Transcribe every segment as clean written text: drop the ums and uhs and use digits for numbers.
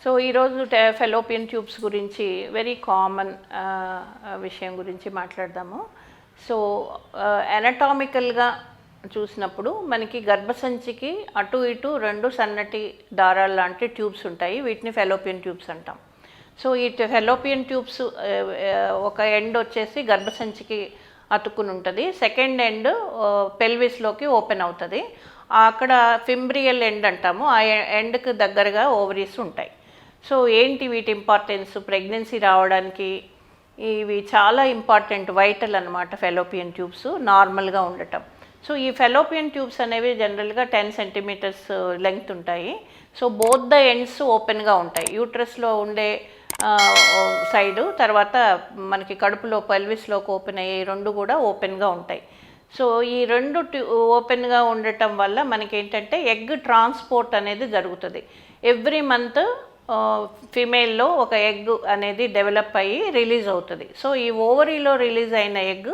So ఈరోజు fallopian tubes గురించి very common విషయం గురించి మాట్లాడదాము. సో ఎనటామికల్గా చూసినప్పుడు మనకి గర్భసంచికి అటు ఇటు రెండు సన్నటి దారాలు లాంటి ట్యూబ్స్ ఉంటాయి. వీటిని ఫెలోపియన్ ట్యూబ్స్ అంటాం. సో ఈ ఫెలోపియన్ ట్యూబ్స్ ఒక ఎండ్ వచ్చేసి గర్భసంచికి అతుక్కుని ఉంటుంది, సెకండ్ ఎండ్ పెల్విస్లోకి ఓపెన్ అవుతుంది. అక్కడ ఫింబ్రియల్ ఎండ్ అంటాము, ఆ ఎండ్కి దగ్గరగా ఓవరీస్ ఉంటాయి. సో ఏంటి వీటి ఇంపార్టెన్స్? ప్రెగ్నెన్సీ రావడానికి ఇవి చాలా ఇంపార్టెంట్, వైటల్ అనమాట ఫెలోపియన్ ట్యూబ్స్ నార్మల్గా ఉండటం. సో ఈ ఫెలోపియన్ ట్యూబ్స్ అనేవి జనరల్గా 10 సెంటీమీటర్స్ లెంగ్త్ ఉంటాయి. సో బోత్ ద ఎండ్స్ ఓపెన్గా ఉంటాయి. యూట్రస్లో ఉండే సైడు, తర్వాత మనకి కడుపులో పెల్విస్లోకి ఓపెన్ అయ్యే రెండు కూడా ఓపెన్గా ఉంటాయి. సో ఈ రెండు ఓపెన్గా ఉండటం వల్ల మనకి ఏంటంటే ఎగ్ ట్రాన్స్పోర్ట్ అనేది జరుగుతుంది. ఎవ్రీ మంత్ ఫిమేల్లో ఒక ఎగ్ అనేది డెవలప్ అయ్యి రిలీజ్ అవుతుంది. సో ఈ ఓవరీలో రిలీజ్ అయిన ఎగ్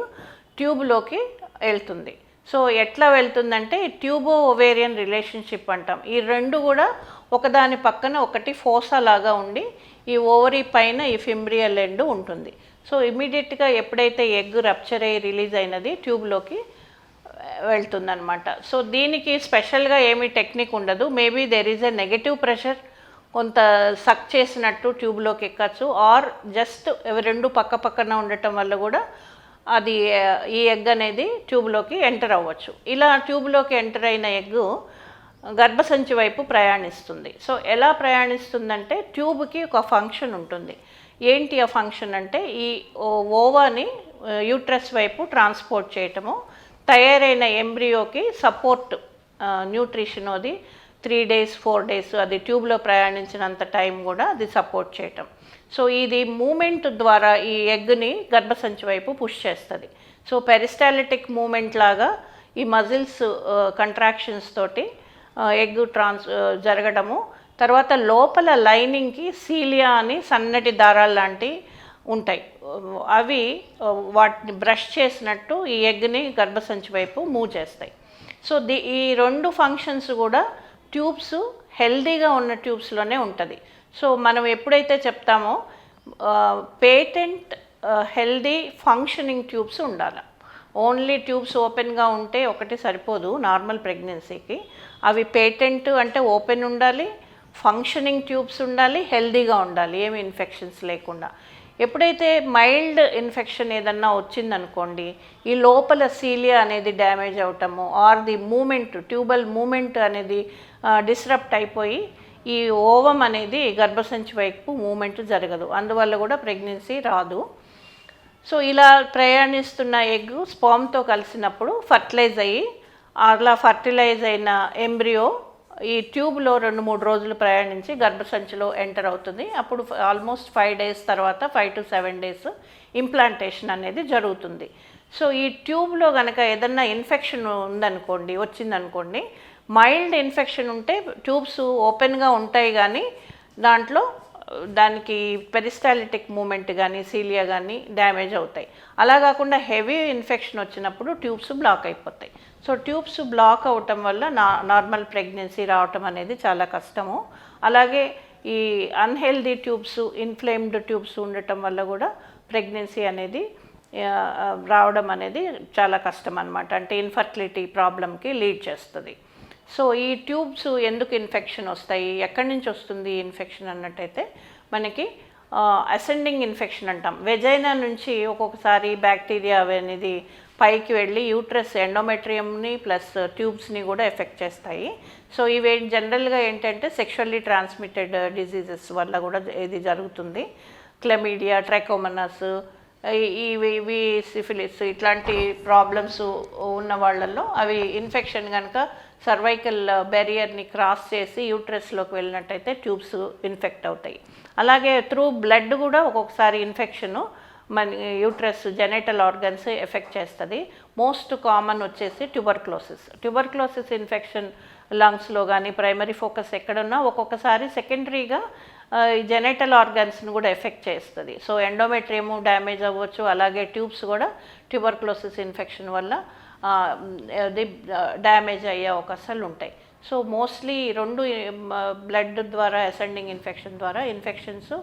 ట్యూబ్లోకి వెళ్తుంది. సో ఎట్లా వెళ్తుందంటే ట్యూబో ఓవేరియన్ రిలేషన్షిప్ అంటాం. ఈ రెండు కూడా ఒకదాని పక్కన ఒకటి ఫోసా లాగా ఉండి ఈ ఓవరీ పైన ఈ ఫింబ్రియల్ ఎండ్ ఉంటుంది. సో ఇమీడియట్గా ఎప్పుడైతే ఎగ్ రప్చర్ అయ్యి రిలీజ్ అయినది ట్యూబ్లోకి వెళ్తుందన్నమాట. సో దీనికి స్పెషల్గా ఏమీ టెక్నిక్ ఉండదు. Maybe there is a negative pressure, కొంత సక్ చేసినట్టు ట్యూబ్లోకి ఎక్కచ్చు, ఆర్ జస్ట్ రెండు పక్క పక్కన ఉండటం వల్ల కూడా అది ఈ ఎగ్ అనేది ట్యూబ్లోకి ఎంటర్ అవ్వచ్చు. ఇలా ట్యూబ్లోకి ఎంటర్ అయిన ఎగ్ గర్భసంచి వైపు ప్రయాణిస్తుంది. సో ఎలా ప్రయాణిస్తుందంటే ట్యూబ్కి ఒక ఫంక్షన్ ఉంటుంది. ఏంటి ఆ ఫంక్షన్ అంటే ఈ ఓవాని యూట్రస్ వైపు ట్రాన్స్పోర్ట్ చేయటము, తయారైన ఎంబ్రియోకి సపోర్ట్ న్యూట్రిషన్ అది 3 days 4 days అది ట్యూబ్లో ప్రయాణించినంత టైం కూడా అది సపోర్ట్ చేయటం. సో ఇది మూమెంట్ ద్వారా ఈ ఎగ్ని గర్భసంచి వైపు పుష్ చేస్తుంది. సో పెరిస్టాలిటిక్ మూమెంట్ లాగా ఈ మజిల్స్ కంట్రాక్షన్స్ తోటి ఎగ్ జరగడము, తర్వాత లోపల లైనింగ్కి సీలియా అని సన్నటి దారాలు లాంటివి ఉంటాయి. అవి వాటిని బ్రష్ చేసినట్టు ఈ ఎగ్ని గర్భసంచి వైపు మూవ్ చేస్తాయి. సో ఈ రెండు ఫంక్షన్స్ కూడా ట్యూబ్స్ హెల్దీగా ఉన్న ట్యూబ్స్లోనే ఉంటుంది. సో మనం ఎప్పుడైతే చెప్తామో పేటెంట్ హెల్దీ ఫంక్షనింగ్ ట్యూబ్స్ ఉండాలి. ఓన్లీ ట్యూబ్స్ ఓపెన్గా ఉంటే ఒకటి సరిపోదు నార్మల్ ప్రెగ్నెన్సీకి. అవి పేటెంట్ అంటే ఓపెన్ ఉండాలి, ఫంక్షనింగ్ ట్యూబ్స్ ఉండాలి, హెల్దీగా ఉండాలి, ఏమి ఇన్ఫెక్షన్స్ లేకుండా. ఎప్పుడైతే మైల్డ్ ఇన్ఫెక్షన్ ఏదన్నా వచ్చిందనుకోండి, ఈ లోపల సీలియా అనేది డ్యామేజ్ అవటము, or the movement tubal movement అనేది డిస్రప్ట్ అయిపోయి ఈ ఓవం అనేది గర్భసంచి వైపు మూమెంట్ జరగదు, అందువల్ల కూడా ప్రెగ్నెన్సీ రాదు. సో ఇలా ప్రయాణిస్తున్న ఎగ్ స్పర్మ్తో కలిసినప్పుడు ఫర్టిలైజ్ అయ్యి, అలా ఫర్టిలైజ్ అయిన ఎంబ్రియో ఈ ట్యూబ్లో 2-3 రోజులు ప్రయాణించి గర్భసంచిలో ఎంటర్ అవుతుంది. అప్పుడు ఆల్మోస్ట్ 5 days తర్వాత 5 to 7 days ఇంప్లాంటేషన్ అనేది జరుగుతుంది. సో ఈ ట్యూబ్లో కనుక ఏదన్నా ఇన్ఫెక్షన్ ఉందనుకోండి, వచ్చిందనుకోండి, మైల్డ్ ఇన్ఫెక్షన్ ఉంటే ట్యూబ్స్ ఓపెన్గా ఉంటాయి, కానీ దానికి పెరిస్టాలిటిక్ మూమెంట్ కానీ సీలియా కానీ డ్యామేజ్ అవుతాయి. అలా కాకుండా హెవీ ఇన్ఫెక్షన్ వచ్చినప్పుడు ట్యూబ్స్ బ్లాక్ అయిపోతాయి. సో ట్యూబ్స్ బ్లాక్ అవటం వల్ల నార్మల్ ప్రెగ్నెన్సీ రావటం అనేది చాలా కష్టము. అలాగే ఈ అన్హెల్దీ ట్యూబ్స్, ఇన్ఫ్లేమ్డ్ ట్యూబ్స్ ఉండటం వల్ల కూడా ప్రెగ్నెన్సీ అనేది రావడం అనేది చాలా కష్టం అన్నమాట. అంటే ఇన్ఫర్టిలిటీ ప్రాబ్లంకి లీడ్ చేస్తుంది. సో ఈ ట్యూబ్స్ ఎందుకు ఇన్ఫెక్షన్ వస్తాయి, ఎక్కడి నుంచి వస్తుంది ఇన్ఫెక్షన్ అన్నట్టయితే మనకి అసెండింగ్ ఇన్ఫెక్షన్ అంటాం. వెజైనా నుంచి ఒక్కొక్కసారి బ్యాక్టీరియా అనేది పైకి వెళ్ళి యూట్రస్ ఎండోమెట్రియంని ప్లస్ ట్యూబ్స్ని కూడా ఎఫెక్ట్ చేస్తాయి. సో ఇవి జనరల్గా ఏంటంటే సెక్షువల్లీ ట్రాన్స్మిటెడ్ డిజీజెస్ వల్ల కూడా ఇది జరుగుతుంది. క్లమీడియా, ట్రైకోమోనాస్, ఇవి సిఫిలిస్, ఇట్లాంటి ప్రాబ్లమ్స్ ఉన్న వాళ్ళల్లో అవి ఇన్ఫెక్షన్ కనుక సర్వైకల్ బ్యారియర్ని క్రాస్ చేసి యూట్రస్లోకి వెళ్ళినట్టయితే ట్యూబ్స్ ఇన్ఫెక్ట్ అవుతాయి. అలాగే త్రూ బ్లడ్ కూడా ఒక్కొక్కసారి ఇన్ఫెక్షను మన యూట్రస్ జెనైటల్ ఆర్గన్స్ ఎఫెక్ట్ చేస్తుంది. మోస్ట్ కామన్ వచ్చేసి ట్యూబర్క్లోసిస్ ఇన్ఫెక్షన్ లంగ్స్లో కానీ ప్రైమరీ ఫోకస్ ఎక్కడున్నా ఒక్కొక్కసారి సెకండరీగా జెనైటల్ ఆర్గన్స్ని కూడా ఎఫెక్ట్ చేస్తుంది. సో ఎండోమెట్రియం డ్యామేజ్ అవ్వచ్చు, అలాగే ట్యూబ్స్ కూడా ట్యూబర్క్లోసిస్ ఇన్ఫెక్షన్ వల్ల డ్యామేజ్ అయ్యే అవకాశాలు ఉంటాయి. సో మోస్ట్లీ రెండు బ్లడ్ ద్వారా అసెండింగ్ ఇన్ఫెక్షన్ ద్వారా ఇన్ఫెక్షన్స్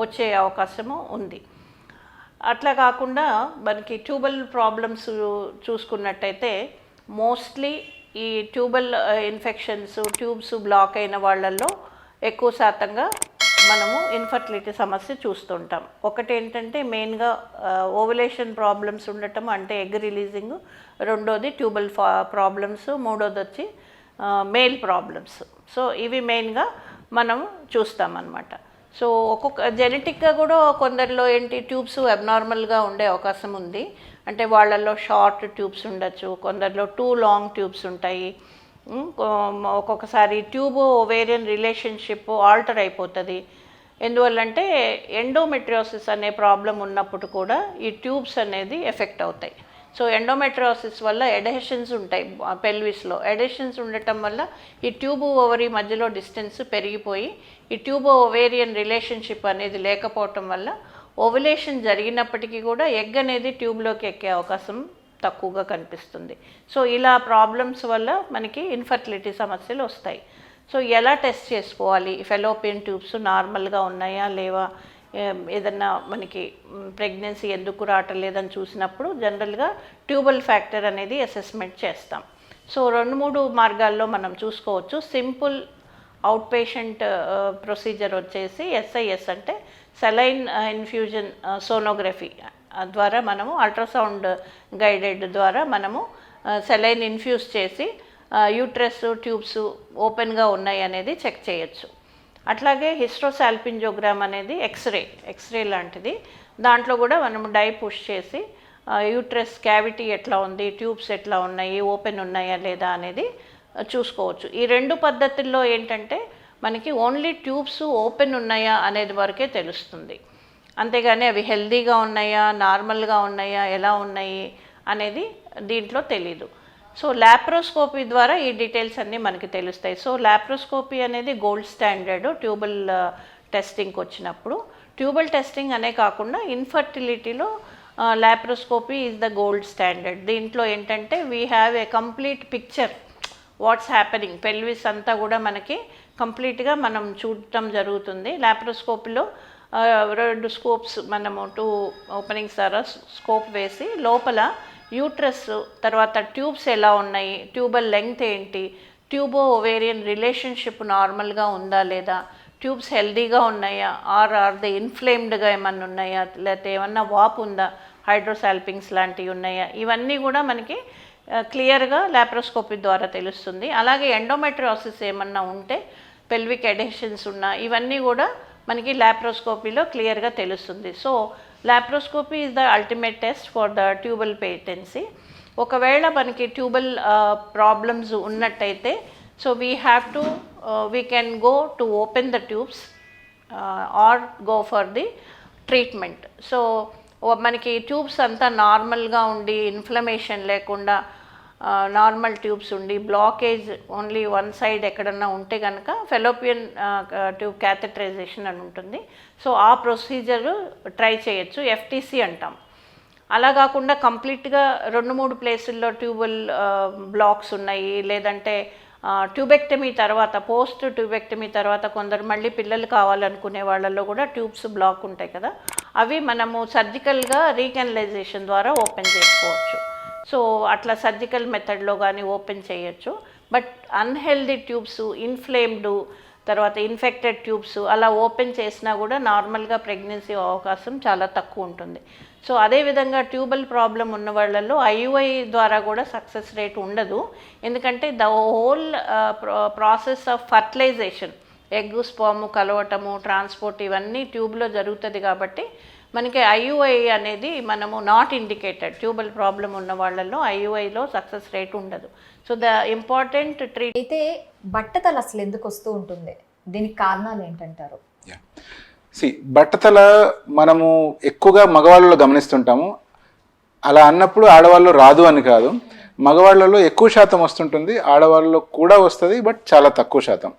వచ్చే అవకాశము ఉంది. అట్లా కాకుండా మనకి ట్యూబల్ ప్రాబ్లమ్స్ చూసుకున్నట్టయితే మోస్ట్లీ ఈ ట్యూబల్ ఇన్ఫెక్షన్స్ ట్యూబ్స్ బ్లాక్ అయిన వాళ్ళల్లో ఎక్కువ శాతంగా మనము ఇన్ఫర్టిలిటీ సమస్య చూస్తుంటాం. ఒకటి ఏంటంటే మెయిన్గా ఓవులేషన్ ప్రాబ్లమ్స్ ఉండటం, అంటే ఎగ్ రిలీజింగ్, రెండోది ట్యూబల్ ప్రాబ్లమ్స్, మూడోది వచ్చి మేల్ ప్రాబ్లమ్స్. సో ఇవి మెయిన్గా మనం చూస్తామన్నమాట. సో ఒక్కొక్క జెనెటిక్గా కూడా కొందరిలో ఏంటి ట్యూబ్స్ అబ్నార్మల్గా ఉండే అవకాశం ఉంది. అంటే వాళ్ళల్లో షార్ట్ ట్యూబ్స్ ఉండొచ్చు, కొందరిలో టూ లాంగ్ ట్యూబ్స్ ఉంటాయి. ఒక్కొక్కసారి ట్యూబ్ ఓవేరియన్ రిలేషన్షిప్ ఆల్టర్ అయిపోతుంది. ఎందువల్లంటే ఎండోమెట్రియోసిస్ అనే ప్రాబ్లం ఉన్నప్పుడు కూడా ఈ ట్యూబ్స్ అనేది ఎఫెక్ట్ అవుతాయి. సో ఎండోమెట్రియోసిస్ వల్ల ఎడెషన్స్ ఉంటాయి పెల్విస్లో. ఎడెషన్స్ ఉండటం వల్ల ఈ ట్యూబ్ ఓవరీ మధ్యలో డిస్టెన్స్ పెరిగిపోయి ఈ ట్యూబ్ ఓవేరియన్ రిలేషన్షిప్ అనేది లేకపోవటం వల్ల ఓవులేషన్ జరిగినప్పటికీ కూడా ఎగ్ అనేది ట్యూబ్లోకి ఎక్కే అవకాశం తక్కువగా కనిపిస్తుంది. సో ఇలా ప్రాబ్లమ్స్ వల్ల మనకి ఇన్ఫర్టిలిటీ సమస్యలు వస్తాయి. సో ఎలా టెస్ట్ చేసుకోవాలి, ఫెలోపియన్ ట్యూబ్స్ నార్మల్గా ఉన్నాయా లేవా, ఏదన్నా మనకి ప్రెగ్నెన్సీ ఎందుకు రావట్లేదని చూసినప్పుడు జనరల్గా ట్యూబల్ ఫ్యాక్టర్ అనేది అసెస్మెంట్ చేస్తాం. సో 2-3 మార్గాల్లో మనం చూసుకోవచ్చు. సింపుల్ అవుట్ పేషెంట్ ప్రొసీజర్ వచ్చేసి SIS అంటే సెలైన్ ఇన్ఫ్యూజన్ సోనోగ్రఫీ ద్వారా మనము అల్ట్రాసౌండ్ గైడెడ్ ద్వారా మనము సెలైన్ ఇన్ఫ్యూజ్ చేసి యూట్రస్ ట్యూబ్స్ ఓపెన్గా ఉన్నాయి అనేది చెక్ చేయొచ్చు. అట్లాగే హిస్ట్రోసాల్పింజోగ్రామ్ అనేది ఎక్స్రే లాంటిది. దాంట్లో కూడా మనం డై పుష్ చేసి యూట్రస్ క్యావిటీ ఎట్లా ఉంది, ట్యూబ్స్ ఎట్లా ఉన్నాయి, ఓపెన్ ఉన్నాయా లేదా అనేది చూసుకోవచ్చు. ఈ 2 పద్ధతుల్లో ఏంటంటే మనకి ఓన్లీ ట్యూబ్స్ ఓపెన్ ఉన్నాయా అనేది వరకే తెలుస్తుంది. అంతేగాని అవి హెల్దీగా ఉన్నాయా, నార్మల్గా ఉన్నాయా, ఎలా ఉన్నాయి అనేది దీంట్లో తెలీదు. సో లాప్రోస్కోపీ ద్వారా ఈ డీటెయిల్స్ అన్నీ మనకి తెలుస్తాయి. సో లాప్రోస్కోపీ అనేది గోల్డ్ స్టాండర్డ్ ట్యూబల్ టెస్టింగ్కి వచ్చినప్పుడు. ట్యూబల్ టెస్టింగ్ అనే కాకుండా ఇన్ఫర్టిలిటీలో laparoscopy is the gold standard. దీంట్లో ఏంటంటే we have a complete picture what's happening. Pelvis అంతా కూడా మనకి కంప్లీట్గా మనం చూడటం జరుగుతుంది. లాప్రోస్కోపీలో 2 స్కోప్స్ మనము 2 ఓపెనింగ్స్ ద్వారా స్కోప్ వేసి లోపల యూట్రస్, తర్వాత ట్యూబ్స్ ఎలా ఉన్నాయి, ట్యూబల్ లెంగ్త్ ఏంటి, ట్యూబో ఓవేరియన్ రిలేషన్షిప్ నార్మల్గా ఉందా లేదా, ట్యూబ్స్ హెల్దీగా ఉన్నాయా, ఆర్ దే ఇన్ఫ్లేమ్డ్గా ఏమన్నా ఉన్నాయా, లేకపోతే ఏమన్నా వాపు ఉందా, హైడ్రోసాల్పింగ్స్ లాంటివి ఉన్నాయా, ఇవన్నీ కూడా మనకి క్లియర్గా లాప్రోస్కోపీ ద్వారా తెలుస్తుంది. అలాగే ఎండోమెట్రియోసిస్ ఏమన్నా ఉంటే, పెల్విక్ ఎడెషన్స్ ఉన్నా, ఇవన్నీ కూడా మనకి లాప్రోస్కోపీలో క్లియర్గా తెలుస్తుంది. So laparoscopy is the ultimate test for the tubal patency. ఒకవేళ మనకి ట్యూబల్ ప్రాబ్లమ్స్ ఉన్నట్టయితే so we can go to open the tubes or go for the treatment. So మనకి ట్యూబ్స్ అంతా నార్మల్గా ఉండి ఇన్ఫ్లమేషన్ లేకుండా నార్మల్ ట్యూబ్స్ ఉండి బ్లాకేజ్ ఓన్లీ వన్ సైడ్ ఎక్కడన్నా ఉంటే కనుక ఫెలోపియన్ ట్యూబ్ క్యాథెటరైజేషన్ అని ఉంటుంది. సో ఆ ప్రొసీజర్ ట్రై చేయొచ్చు, FTC అంటాం. అలా కాకుండా కంప్లీట్గా 2-3 ప్లేసుల్లో ట్యూబల్ బ్లాక్స్ ఉన్నాయి, లేదంటే ట్యూబెక్టమీ తర్వాత, పోస్ట్ ట్యూబెక్టమీ తర్వాత కొందరు మళ్ళీ పిల్లలు కావాలనుకునే వాళ్ళల్లో కూడా ట్యూబ్స్ బ్లాక్ ఉంటాయి కదా, అవి మనము సర్జికల్గా రీకెనలైజేషన్ ద్వారా ఓపెన్ చేసుకోవచ్చు. సో అట్లా సర్జికల్ మెథడ్లో కానీ ఓపెన్ చేయొచ్చు. బట్ అన్హెల్దీ ట్యూబ్స్, ఇన్ఫ్లేమ్డ్, తర్వాత ఇన్ఫెక్టెడ్ ట్యూబ్స్ అలా ఓపెన్ చేసినా కూడా నార్మల్గా ప్రెగ్నెన్సీ అవకాశం చాలా తక్కువ ఉంటుంది. సో అదేవిధంగా ట్యూబల్ ప్రాబ్లం ఉన్న వాళ్ళల్లో IUI ద్వారా కూడా సక్సెస్ రేట్ ఉండదు. ఎందుకంటే the whole process of fertilization, egg sperm కలవటము, ట్రాన్స్పోర్ట్ ఇవన్నీ ట్యూబ్లో జరుగుతుంది. కాబట్టి మనకి IUI అనేది మనము నాట్ ఇండికేటెడ్. ట్యూబల్ ప్రాబ్లం ఉన్న వాళ్ళల్లో IUIలో సక్సెస్ రేట్ ఉండదు. సో ద ఇంపార్టెంట్ అయితే బట్టతల అసలు ఎందుకు వస్తూ ఉంటుంది, దీనికి కారణాలు ఏంటంటారు? బట్టతల మనము ఎక్కువగా మగవాళ్ళలో గమనిస్తుంటాము. అలా అన్నప్పుడు ఆడవాళ్ళు రాదు అని కాదు, మగవాళ్ళలో ఎక్కువ శాతం వస్తుంటుంది, ఆడవాళ్ళలో కూడా వస్తుంది, బట్ చాలా తక్కువ శాతం.